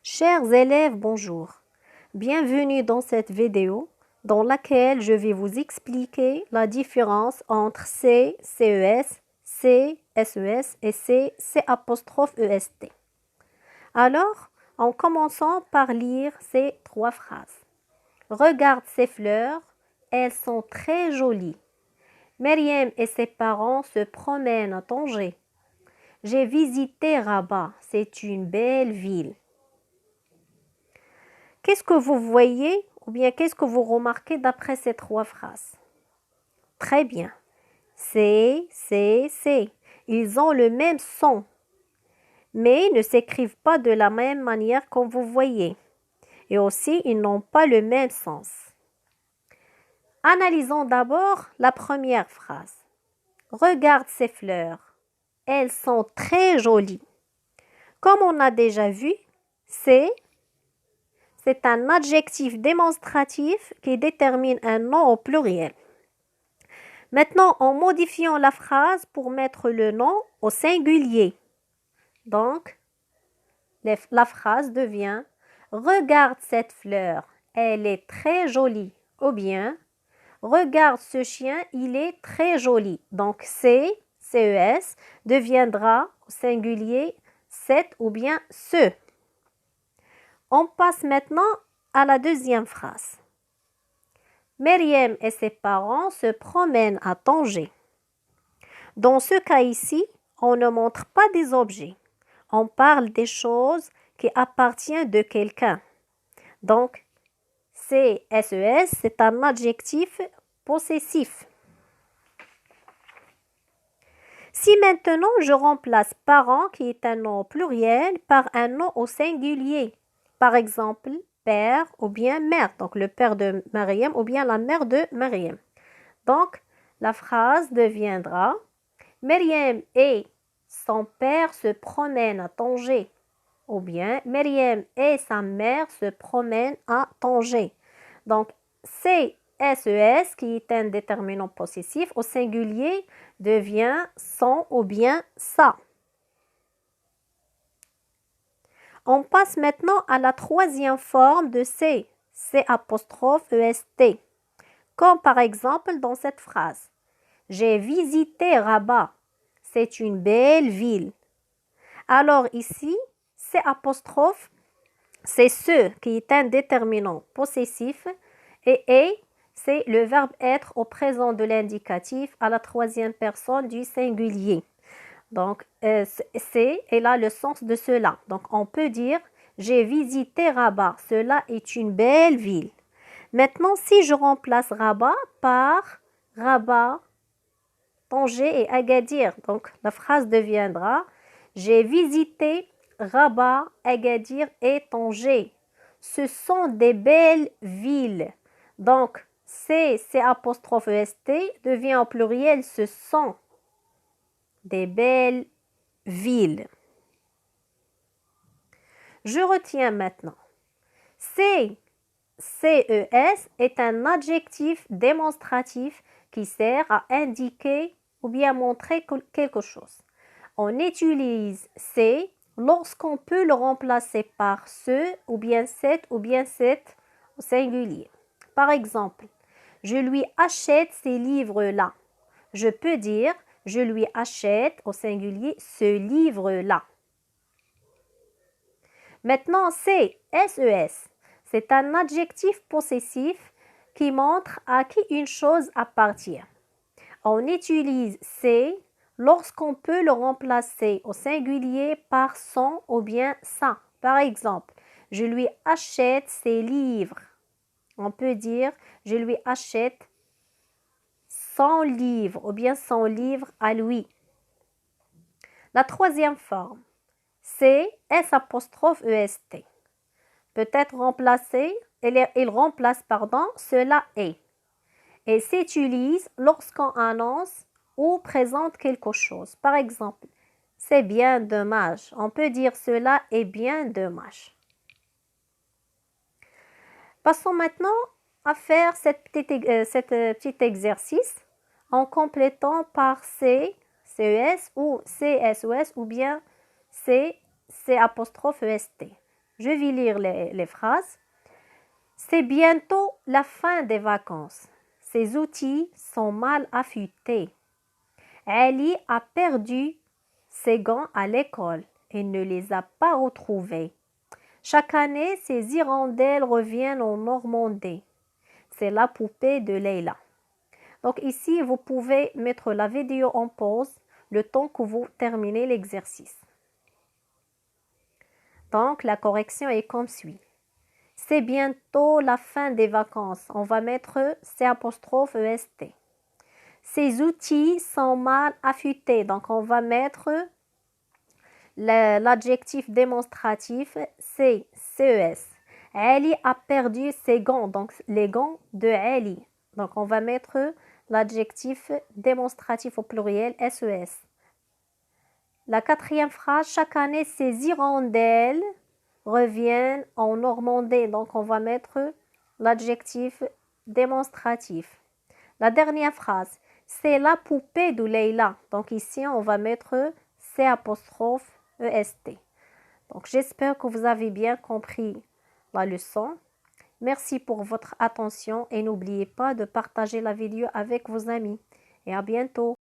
Chers élèves, bonjour. Bienvenue dans cette vidéo dans laquelle je vais vous expliquer la différence entre C, CES, C, SES et C, C''EST. Alors, en commençant par lire ces trois phrases. Regarde ces fleurs, elles sont très jolies. Meriem et ses parents se promènent à Tanger. J'ai visité Rabat, c'est une belle ville. Qu'est-ce que vous voyez ou bien qu'est-ce que vous remarquez d'après ces trois phrases? Très bien. C. Ils ont le même son, mais ne s'écrivent pas de la même manière comme vous voyez. Et aussi, ils n'ont pas le même sens. Analysons d'abord la première phrase. Regarde ces fleurs. Elles sont très jolies. Comme on a déjà vu, c'est un adjectif démonstratif qui détermine un nom au pluriel. Maintenant, en modifiant la phrase pour mettre le nom au singulier. Donc, la phrase devient « Regarde cette fleur, elle est très jolie » ou bien « Regarde ce chien, il est très joli ». Donc, CES deviendra au singulier cette ou bien ce. On passe maintenant à la deuxième phrase. Meriem et ses parents se promènent à Tanger. Dans ce cas ici, on ne montre pas des objets. On parle des choses qui appartiennent de quelqu'un. Donc, CES, c'est un adjectif possessif. Si maintenant je remplace parent, qui est un nom au pluriel, par un nom au singulier, par exemple, père ou bien mère, donc le père de Meriem ou bien la mère de Meriem. Donc, la phrase deviendra Meriem et son père se promènent à Tanger. Ou bien Meriem et sa mère se promènent à Tanger. Donc, CES, qui est un déterminant possessif, au singulier devient son ou bien sa. On passe maintenant à la troisième forme de C, C''EST, comme par exemple dans cette phrase. J'ai visité Rabat, c'est une belle ville. Alors ici, C'', c'est ce qui est un déterminant possessif et c'est le verbe être au présent de l'indicatif à la troisième personne du singulier. Donc, c'est et là le sens de cela. Donc, on peut dire j'ai visité Rabat. Cela est une belle ville. Maintenant, si je remplace Rabat par Rabat, Tanger et Agadir, donc la phrase deviendra j'ai visité Rabat, Agadir et Tanger. Ce sont des belles villes. Donc, C''EST devient au pluriel ce sont des belles villes. Je retiens maintenant. CES est un adjectif démonstratif qui sert à indiquer ou bien montrer quelque chose. On utilise C lorsqu'on peut le remplacer par ce ou bien cette au singulier. Par exemple, je lui achète ces livres-là. Je peux dire je lui achète au singulier ce livre-là. Maintenant, CES, c'est un adjectif possessif qui montre à qui une chose appartient. On utilise C lorsqu'on peut le remplacer au singulier par son ou bien sa. Par exemple, je lui achète ses livres. On peut dire je lui achète son livre ou bien son livre à lui. La troisième forme, CES''EST. Peut-être remplacer, il remplace, cela est. Et s'utilise lorsqu'on annonce ou présente quelque chose. Par exemple, c'est bien dommage. On peut dire cela est bien dommage. Passons maintenant à faire cet petit exercice en complétant par CES ou CSOS ou bien CES''EST. Je vais lire les phrases. C'est bientôt la fin des vacances. Ses outils sont mal affûtés. Ali a perdu ses gants à l'école et ne les a pas retrouvés. Chaque année, ces hirondelles reviennent en Normandie. C'est la poupée de Leila. Donc ici, vous pouvez mettre la vidéo en pause le temps que vous terminez l'exercice. Donc la correction est comme suit. C'est bientôt la fin des vacances. On va mettre C''EST. Ces outils sont mal affûtés. Donc on va mettre l'adjectif démonstratif CES. Ali a perdu ses gants, donc les gants de Ali. Donc on va mettre l'adjectif démonstratif au pluriel SES. La quatrième phrase, chaque année ces hirondelles reviennent en Normandie. Donc on va mettre l'adjectif démonstratif. La dernière phrase, c'est la poupée de Leila. Donc ici on va mettre C''EST. Donc j'espère que vous avez bien compris la leçon. Merci pour votre attention et n'oubliez pas de partager la vidéo avec vos amis. Et à bientôt.